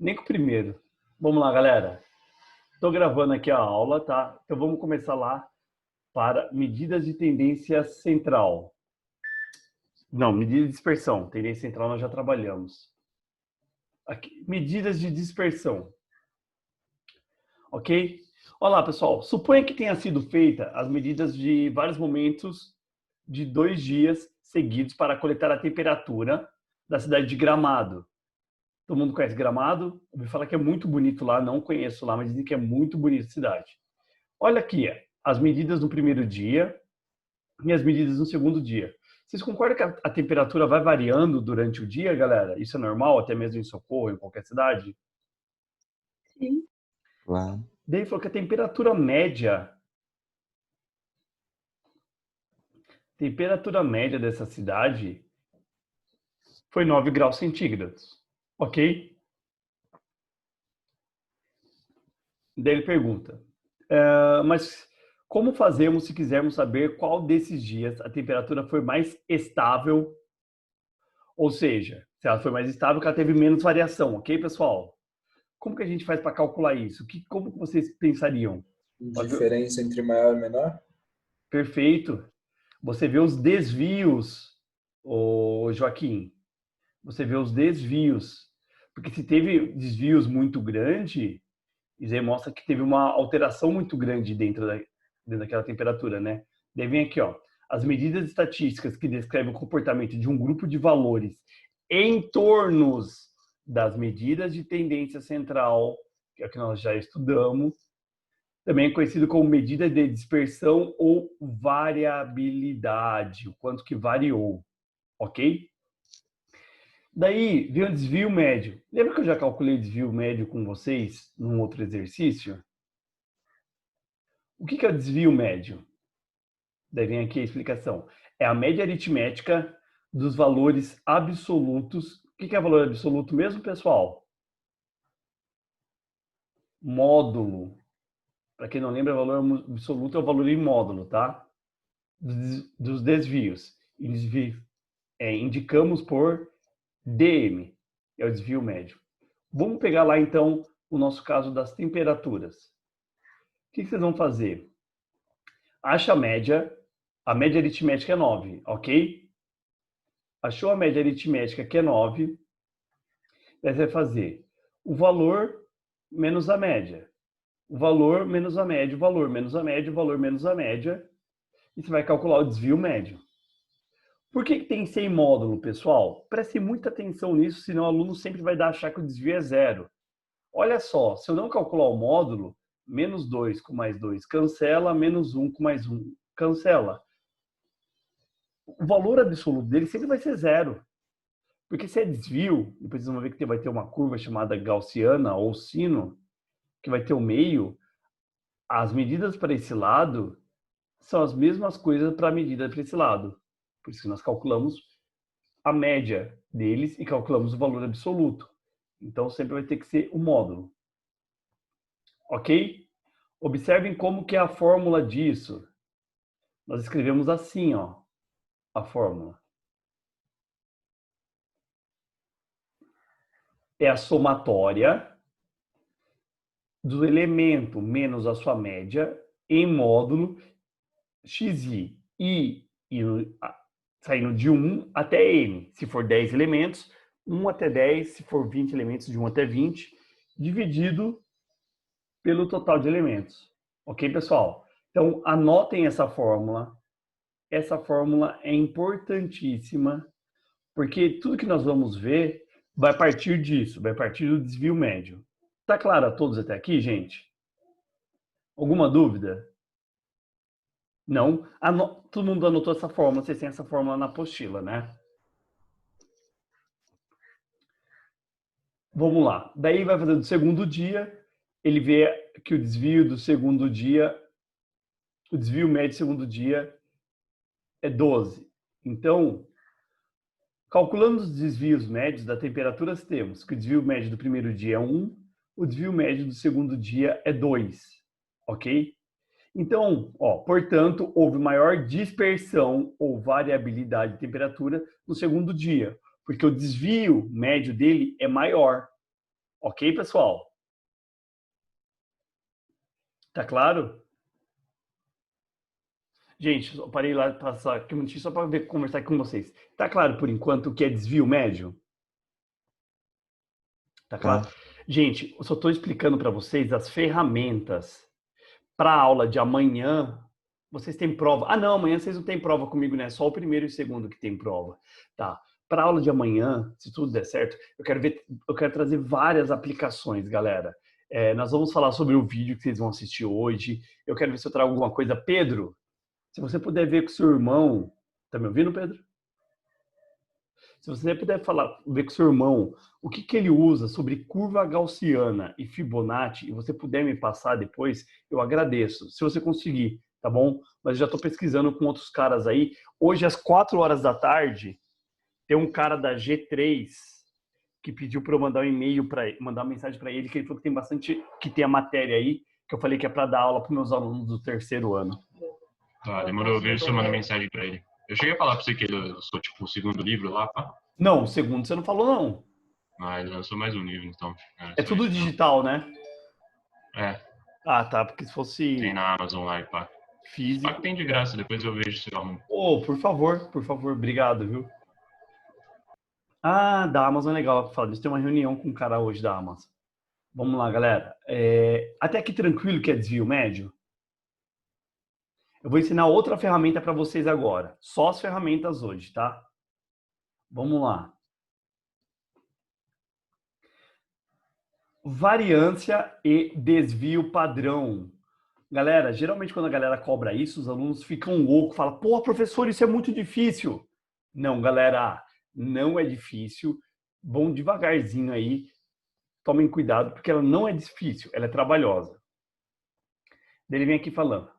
Nem com o primeiro. Vamos lá, galera. Estou gravando aqui a aula, tá? Então vamos começar lá para medidas de tendência central. Não, medida de dispersão. Tendência central nós já trabalhamos. Aqui, medidas de dispersão. Ok? Olá, pessoal. Suponha que tenha sido feita as medidas de vários momentos de 2 dias seguidos para coletar a temperatura da cidade de Gramado. Todo mundo conhece Gramado? Eu ouvi falar que é muito bonito lá, não conheço lá, mas dizem que é muito bonita a cidade. Olha aqui, as medidas no primeiro dia e as medidas no segundo dia. Vocês concordam que a temperatura vai variando durante o dia, galera? Isso é normal, até mesmo em Socorro, em qualquer cidade? Sim. Claro. Daí falou que a temperatura média dessa cidade foi 9 graus centígrados, ok? Daí ele pergunta, mas como fazemos se quisermos saber qual desses dias a temperatura foi mais estável, ou seja, se ela foi mais estável, que ela teve menos variação, ok, pessoal? Como que a gente faz para calcular isso? Como que vocês pensariam? Diferença entre maior e menor? Perfeito. Você vê os desvios, ô Joaquim. Você vê os desvios. Porque se teve desvios muito grandes, isso aí mostra que teve uma alteração muito grande dentro daquela temperatura, né? Daí vem aqui, ó, as medidas estatísticas que descrevem o comportamento de um grupo de valores em torno das medidas de tendência central, que é o que nós já estudamos, também é conhecido como medida de dispersão ou variabilidade, o quanto que variou, ok? Daí vem o desvio médio. Lembra que eu já calculei desvio médio com vocês num outro exercício? O que é o desvio médio? Daí vem aqui a explicação. É a média aritmética dos valores absolutos. O que é valor absoluto mesmo, pessoal? Módulo. Para quem não lembra, valor absoluto é o valor em módulo, tá? Dos desvios. Indicamos por dm, é o desvio médio. Vamos pegar lá, então, o nosso caso das temperaturas. O que vocês vão fazer? Acha a média aritmética é 9, ok? Achou a média aritmética que é 9, daí você vai fazer o valor menos a média, o valor menos a média, o valor menos a média, o valor menos a média, e você vai calcular o desvio médio. Por que tem 100 módulo, pessoal? Preste muita atenção nisso, senão o aluno sempre vai achar que o desvio é zero. Olha só, se eu não calcular o módulo, menos 2 com mais 2 cancela, menos 1 com mais 1 cancela. O valor absoluto dele sempre vai ser zero. Porque se é desvio, depois vocês vão ver que vai ter uma curva chamada gaussiana ou sino, que vai ter o meio, as medidas para esse lado são as mesmas coisas para a medida para esse lado. Por isso que nós calculamos a média deles e calculamos o valor absoluto. Então sempre vai ter que ser o módulo. Ok? Observem como que é a fórmula disso. Nós escrevemos assim, ó, a fórmula. É a somatória do elemento menos a sua média em módulo xi. I saindo de 1 até n, se for 10 elementos, 1 até 10, se for 20 elementos, de 1 até 20, dividido pelo total de elementos. Ok, pessoal? Então, anotem essa fórmula. Essa fórmula é importantíssima, porque tudo que nós vamos ver vai partir disso, vai partir do desvio médio. Tá claro a todos até aqui, gente? Alguma dúvida? Não? Todo mundo anotou essa fórmula, vocês têm essa fórmula na apostila, né? Vamos lá. Daí vai fazer do segundo dia, ele vê que o desvio do segundo dia, o desvio médio do segundo dia é 12. Então, calculando os desvios médios da temperatura, temos que o desvio médio do primeiro dia é 1, o desvio médio do segundo dia é 2, ok? Então, portanto, houve maior dispersão ou variabilidade de temperatura no segundo dia, porque o desvio médio dele é maior. Ok, pessoal? Tá claro? Gente, eu parei lá de passar aqui um minutinho só para conversar com vocês. Tá claro, por enquanto, o que é desvio médio? Tá claro? Gente, eu só estou explicando para vocês as ferramentas para a aula de amanhã. Vocês têm prova. Ah, não, amanhã vocês não têm prova comigo, né? Só o primeiro e o segundo que tem prova. Tá. Para a aula de amanhã, se tudo der certo, eu quero trazer várias aplicações, galera. Nós vamos falar sobre o vídeo que vocês vão assistir hoje. Eu quero ver se eu trago alguma coisa. Pedro, se você puder ver com seu irmão. Tá me ouvindo, Pedro? Se você puder ver com seu irmão o que ele usa sobre curva gaussiana e Fibonacci, e você puder me passar depois, eu agradeço. Se você conseguir, tá bom? Mas já estou pesquisando com outros caras aí. Hoje, às 4 horas da tarde, tem um cara da G3 que pediu para eu mandar um e-mail mandar uma mensagem para ele, que ele falou que tem bastante, que tem a matéria aí, que eu falei que é para dar aula para meus alunos do terceiro ano. Tá, demorou. Eu vejo se eu mando mensagem para ele. Eu cheguei a falar para você que ele lançou, tipo, o segundo livro lá, pá? Não, o segundo você não falou, não. Ah, ele lançou mais um livro, então. É tudo digital, né? É. Ah, tá, porque se fosse... Tem na Amazon lá e pá. Físico. Pá que tem de graça, depois eu vejo se eu arrumo. Oh, por favor, obrigado, viu? Ah, da Amazon é legal. A gente tem uma reunião com um cara hoje da Amazon. Vamos lá, galera. Até aqui tranquilo que é desvio médio? Eu vou ensinar outra ferramenta para vocês agora. Só as ferramentas hoje, tá? Vamos lá. Variância e desvio padrão. Galera, geralmente quando a galera cobra isso, os alunos ficam loucos, falam, pô, professor, isso é muito difícil. Não, galera, não é difícil. Vão devagarzinho aí. Tomem cuidado, porque ela não é difícil, ela é trabalhosa. Ele vem aqui falando.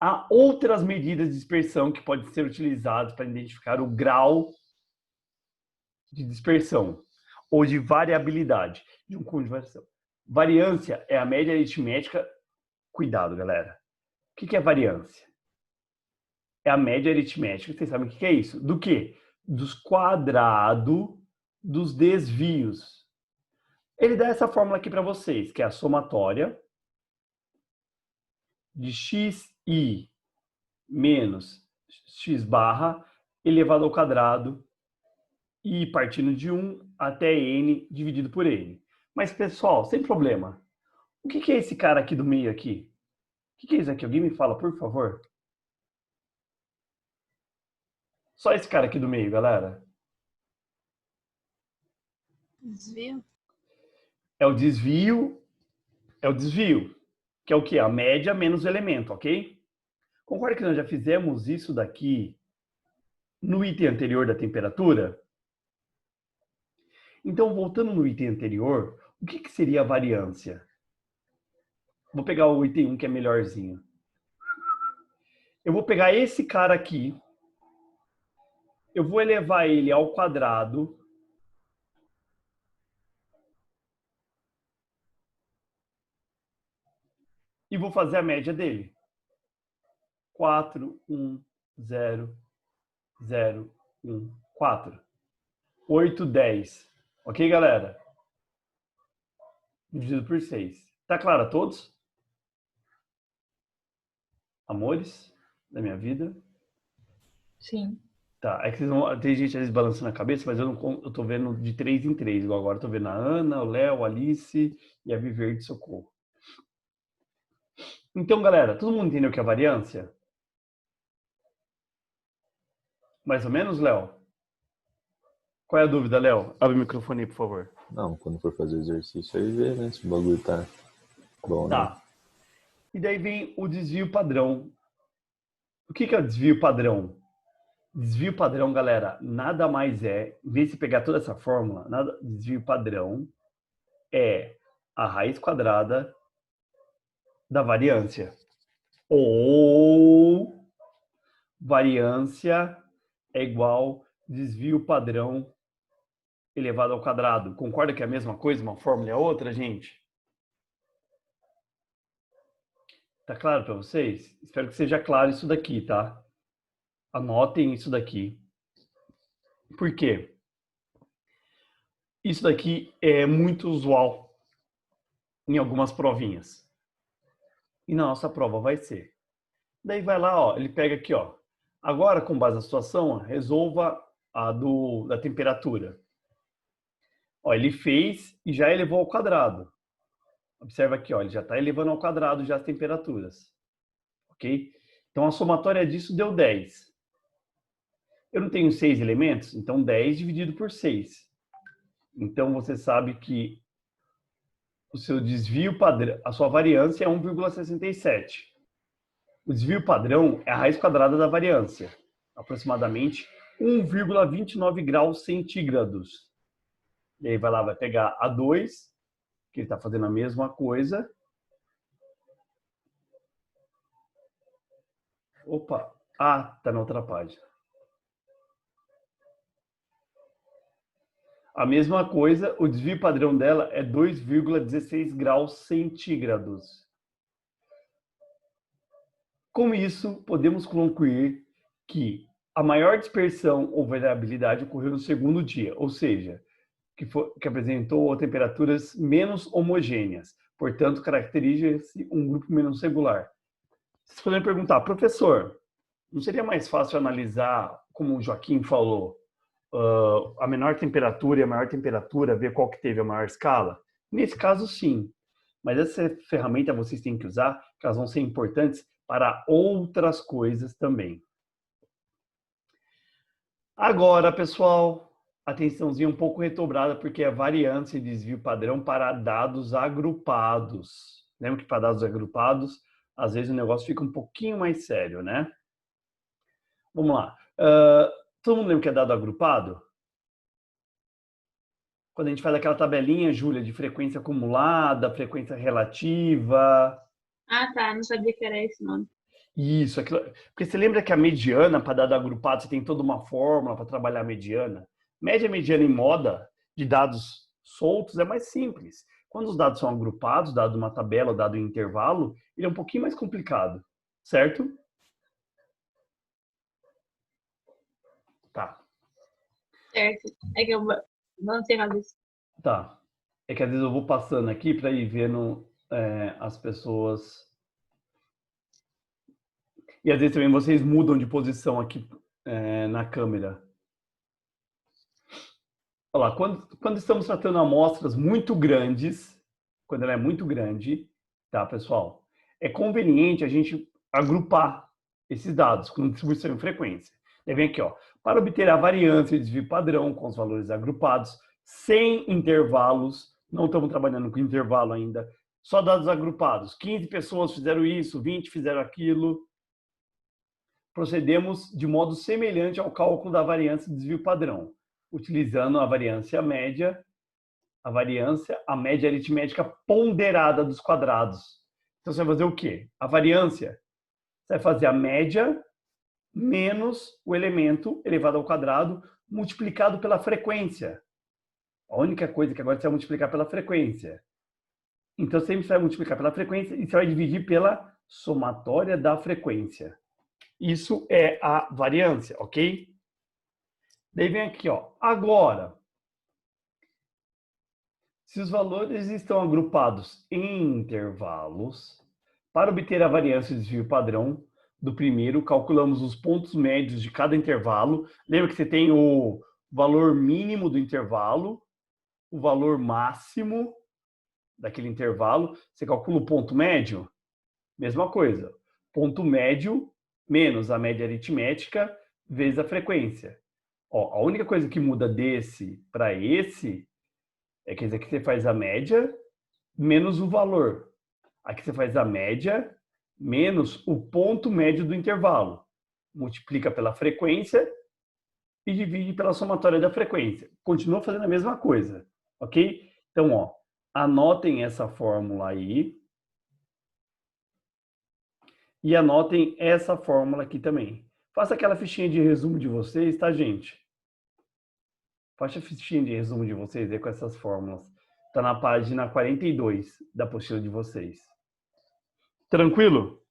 Há outras medidas de dispersão que podem ser utilizadas para identificar o grau de dispersão ou de variabilidade de um conjunto de variação. Variância é a média aritmética. Cuidado, galera. O que é variância? É a média aritmética. Vocês sabem o que é isso? Do quê? Dos quadrados dos desvios. Ele dá essa fórmula aqui para vocês, que é a somatória de xi menos x barra elevado ao quadrado e partindo de 1 até n dividido por n. Mas, pessoal, sem problema. O que é esse cara aqui do meio aqui? O que é isso aqui? Alguém me fala, por favor? Só esse cara aqui do meio, galera. Desvio. É o desvio, que é o quê? A média menos o elemento, ok? Concorda que nós já fizemos isso daqui no item anterior da temperatura? Então, voltando no item anterior, o que seria a variância? Vou pegar o item 1, que é melhorzinho. Eu vou pegar esse cara aqui, eu vou elevar ele ao quadrado e vou fazer a média dele. 4, 1, 0, 0, 1, 4. 8, 10. Ok, galera? Dividido por 6. Tá claro a todos? Amores da minha vida? Sim. Tá, é que tem gente às vezes balançando a cabeça, mas eu tô vendo de 3 em 3. Igual agora eu tô vendo a Ana, o Léo, a Alice e a Viver de Socorro. Então, galera, todo mundo entendeu o que é variância? Mais ou menos, Léo? Qual é a dúvida, Léo? Abre o microfone aí, por favor. Não, quando for fazer exercício aí vê, né? Se o bagulho tá bom, tá. Né? E daí vem o desvio padrão. O que é o desvio padrão? Desvio padrão, galera, nada mais é, em vez de pegar toda essa fórmula, desvio padrão é a raiz quadrada da variância. Ou variância é igual desvio padrão elevado ao quadrado. Concorda que é a mesma coisa, uma fórmula é outra, gente? Tá claro para vocês? Espero que seja claro isso daqui, tá? Anotem isso daqui. Por quê? Isso daqui é muito usual em algumas provinhas. E na nossa prova vai ser. Daí vai lá, ó, ele pega aqui, ó. Agora, com base na situação, ó, resolva a da temperatura. Ó, ele fez e já elevou ao quadrado. Observa aqui, ó, ele já está elevando ao quadrado já as temperaturas. Ok? Então, a somatória disso deu 10. Eu não tenho 6 elementos, então 10 dividido por 6. Então, você sabe que o seu desvio padrão, a sua variância é 1,67. O desvio padrão é a raiz quadrada da variância, aproximadamente 1,29 graus centígrados. E aí vai lá, vai pegar A2, que ele está fazendo a mesma coisa. Opa, está na outra página. A mesma coisa, o desvio padrão dela é 2,16 graus centígrados. Com isso, podemos concluir que a maior dispersão ou variabilidade ocorreu no segundo dia, ou seja, que apresentou temperaturas menos homogêneas. Portanto, caracteriza-se um grupo menos regular. Vocês podem perguntar, professor, não seria mais fácil analisar, como o Joaquim falou, a menor temperatura e a maior temperatura, ver qual que teve a maior escala? Nesse caso, sim. Mas essa ferramenta vocês têm que usar, que elas vão ser importantes para outras coisas também. Agora, pessoal, atençãozinha um pouco redobrada, porque é variância e desvio padrão para dados agrupados. Lembra que para dados agrupados, às vezes o negócio fica um pouquinho mais sério, né? Vamos lá. Todo mundo lembra o que é dado agrupado? Quando a gente faz aquela tabelinha, Júlia, de frequência acumulada, frequência relativa. Ah, tá. Não sabia que era esse nome. Isso, aquilo. Porque você lembra que a mediana, para dado agrupado, você tem toda uma fórmula para trabalhar a mediana. Média, mediana e moda de dados soltos é mais simples. Quando os dados são agrupados, dado uma tabela, dado um intervalo, ele é um pouquinho mais complicado, certo? Tá. Certo. É que eu não sei nada disso. Tá. É que às vezes eu vou passando aqui para ir vendo as pessoas. E às vezes também vocês mudam de posição aqui na câmera. Olha lá, quando estamos tratando amostras muito grandes, quando ela é muito grande, tá, pessoal? É conveniente a gente agrupar esses dados com distribuição e frequência. Daí vem aqui, ó. Para obter a variância e desvio padrão com os valores agrupados, sem intervalos, não estamos trabalhando com intervalo ainda, só dados agrupados. 15 pessoas fizeram isso, 20 fizeram aquilo. Procedemos de modo semelhante ao cálculo da variância e desvio padrão, utilizando a variância média, a média aritmética ponderada dos quadrados. Então, você vai fazer o quê? A variância, você vai fazer a média menos o elemento elevado ao quadrado multiplicado pela frequência. A única coisa que agora você vai multiplicar pela frequência. Então, sempre você vai multiplicar pela frequência e você vai dividir pela somatória da frequência. Isso é a variância, ok? Daí vem aqui, ó. Agora, se os valores estão agrupados em intervalos, para obter a variância e desvio padrão do primeiro, calculamos os pontos médios de cada intervalo. Lembra que você tem o valor mínimo do intervalo, o valor máximo daquele intervalo. Você calcula o ponto médio? Mesma coisa. Ponto médio menos a média aritmética vezes a frequência. Ó, a única coisa que muda desse para esse é que aqui você faz a média menos o valor. Aqui você faz a média menos o ponto médio do intervalo. Multiplica pela frequência e divide pela somatória da frequência. Continua fazendo a mesma coisa, ok? Então, ó, anotem essa fórmula aí. E anotem essa fórmula aqui também. Faça aquela fichinha de resumo de vocês, tá, gente? Faça a fichinha de resumo de vocês aí com essas fórmulas. Está na página 42 da apostila de vocês. Tranquilo?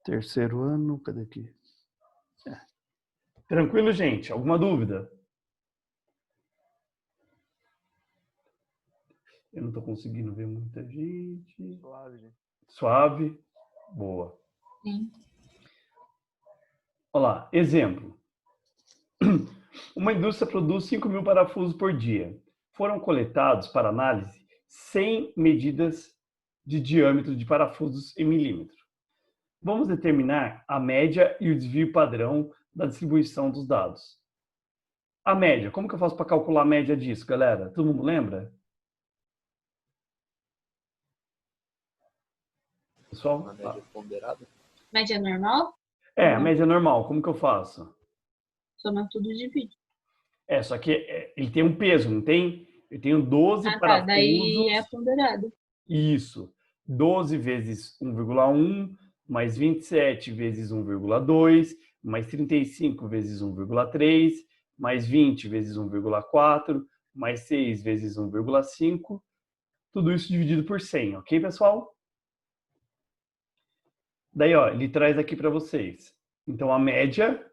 Terceiro ano, cadê aqui? Tranquilo, gente? Alguma dúvida? Eu não estou conseguindo ver muita gente. Suave, gente. Suave. Boa. Sim. Olha lá, exemplo. Uma indústria produz 5.000 parafusos por dia. Foram coletados para análise 100 medidas de diâmetro de parafusos em milímetro. Vamos determinar a média e o desvio padrão da distribuição dos dados. A média, como que eu faço para calcular a média disso, galera? Todo mundo lembra? Pessoal? Uma média ponderada. Média normal? A média normal, como que eu faço? Soma tudo e divide. Só que ele tem um peso, não tem? Eu tenho 12 Ah, tá. parafusos. Daí é ponderado. Isso. 12 vezes 1,1, mais 27 vezes 1,2, mais 35 vezes 1,3, mais 20 vezes 1,4, mais 6 vezes 1,5. Tudo isso dividido por 100, ok, pessoal? Daí, ó, ele traz aqui para vocês. Então, a média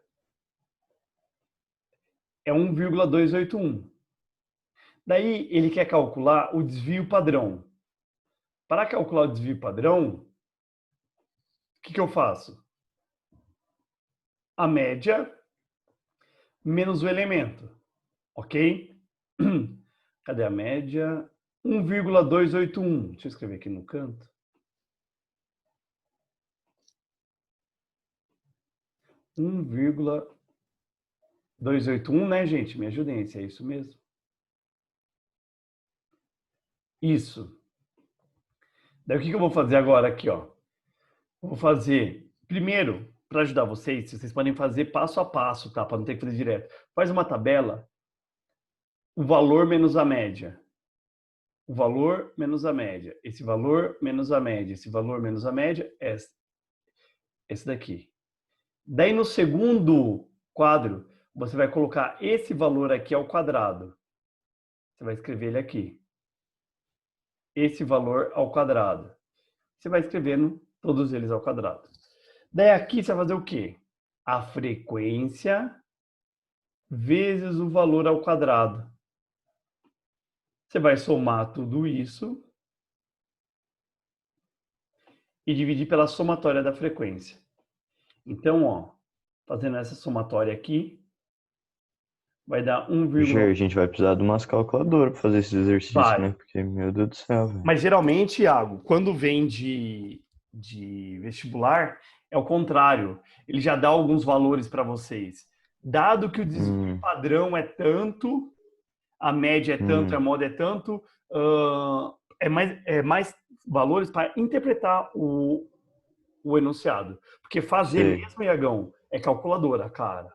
é 1,281. Daí, ele quer calcular o desvio padrão. Para calcular o desvio padrão, o que eu faço? A média menos o elemento, ok? Cadê a média? 1,281. Deixa eu escrever aqui no canto. 1,281, né, gente? Me ajudem, se é isso mesmo. Isso. Daí o que eu vou fazer agora aqui, ó? Eu vou fazer, primeiro, para ajudar vocês, vocês podem fazer passo a passo, tá? Para não ter que fazer direto. Faz uma tabela, o valor menos a média. O valor menos a média. Esse valor menos a média. Esse valor menos a média, esse daqui. Daí no segundo quadro, você vai colocar esse valor aqui ao quadrado. Você vai escrever ele aqui. Esse valor ao quadrado. Você vai escrevendo todos eles ao quadrado. Daí aqui você vai fazer o quê? A frequência vezes o valor ao quadrado. Você vai somar tudo isso e dividir pela somatória da frequência. Então, ó, fazendo essa somatória aqui, vai dar 1, A gente vai precisar de umas calculadoras para fazer esses exercícios, né? Porque, meu Deus do céu, velho. Mas geralmente, Iago, quando vem de vestibular, é o contrário. Ele já dá alguns valores para vocês. Dado que o desvio padrão é tanto, a média é tanto, a moda é tanto, é mais valores para interpretar o enunciado. Porque fazer mesmo, Iagão, é calculadora, cara.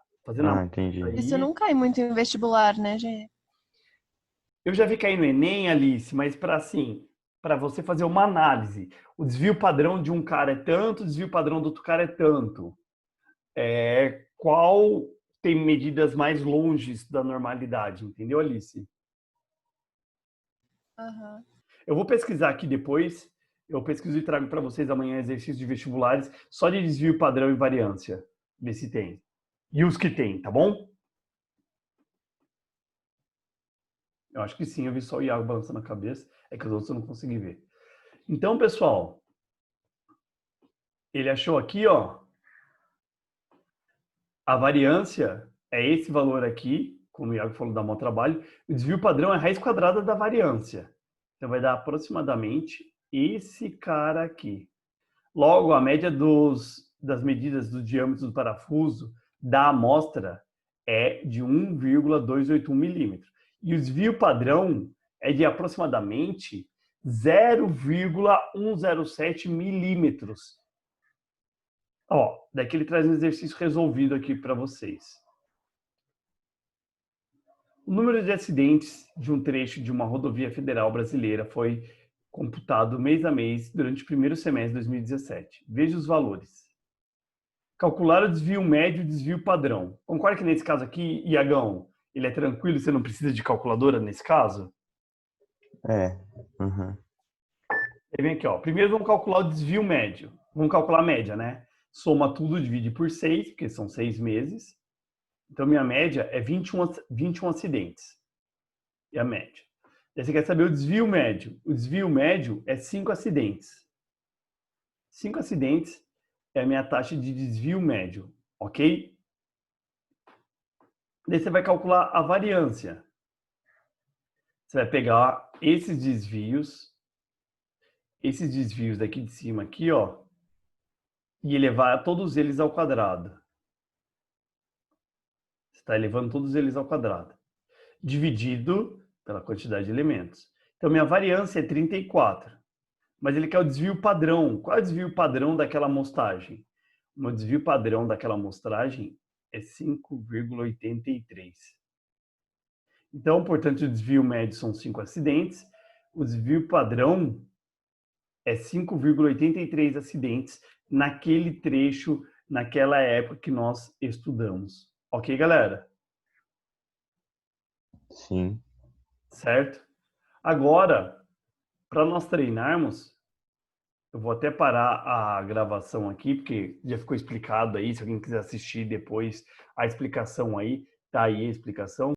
Entendi. Isso não cai muito em vestibular, né, gente? Eu já vi cair no Enem, Alice, mas para você fazer uma análise. O desvio padrão de um cara é tanto, o desvio padrão do outro cara é tanto. Qual tem medidas mais longes da normalidade, entendeu, Alice? Uhum. Eu vou pesquisar aqui depois. Eu pesquiso e trago para vocês amanhã exercícios de vestibulares só de desvio padrão e variância. Ver se tem. E os que tem, tá bom? Eu acho que sim, eu vi só o Iago balançando a cabeça. É que os outros eu não consegui ver. Então, pessoal, ele achou aqui, ó, a variância é esse valor aqui, como o Iago falou, dá mau trabalho. O desvio padrão é a raiz quadrada da variância. Então, vai dar aproximadamente esse cara aqui. Logo, a média das medidas do diâmetro do parafuso da amostra é de 1,281 milímetros. E o desvio padrão é de aproximadamente 0,107 milímetros. Ó, daqui ele traz um exercício resolvido aqui para vocês. O número de acidentes de um trecho de uma rodovia federal brasileira foi computado mês a mês durante o primeiro semestre de 2017. Veja os valores. Calcular o desvio médio e o desvio padrão. Concorda que nesse caso aqui, Iagão, ele é tranquilo, você não precisa de calculadora nesse caso? Uhum. Aí vem aqui, ó. Primeiro vamos calcular o desvio médio. Vamos calcular a média, né? Soma tudo, divide por 6, porque são 6 meses. Então, minha média é 21 acidentes. E a média. Daí você quer saber o desvio médio. O desvio médio é 5 acidentes. 5 acidentes é a minha taxa de desvio médio, ok? Daí você vai calcular a variância. Você vai pegar esses desvios daqui de cima aqui, ó, e elevar todos eles ao quadrado. Você está elevando todos eles ao quadrado. Dividido pela quantidade de elementos. Então, minha variância é 34. Mas ele quer o desvio padrão. Qual é o desvio padrão daquela amostragem? O meu desvio padrão daquela amostragem é 5,83. Então, portanto, o desvio médio são 5 acidentes. O desvio padrão é 5,83 acidentes naquele trecho, naquela época que nós estudamos. Ok, galera? Sim. Certo? Agora, para nós treinarmos, eu vou até parar a gravação aqui, porque já ficou explicado aí. Se alguém quiser assistir depois a explicação aí, tá aí a explicação.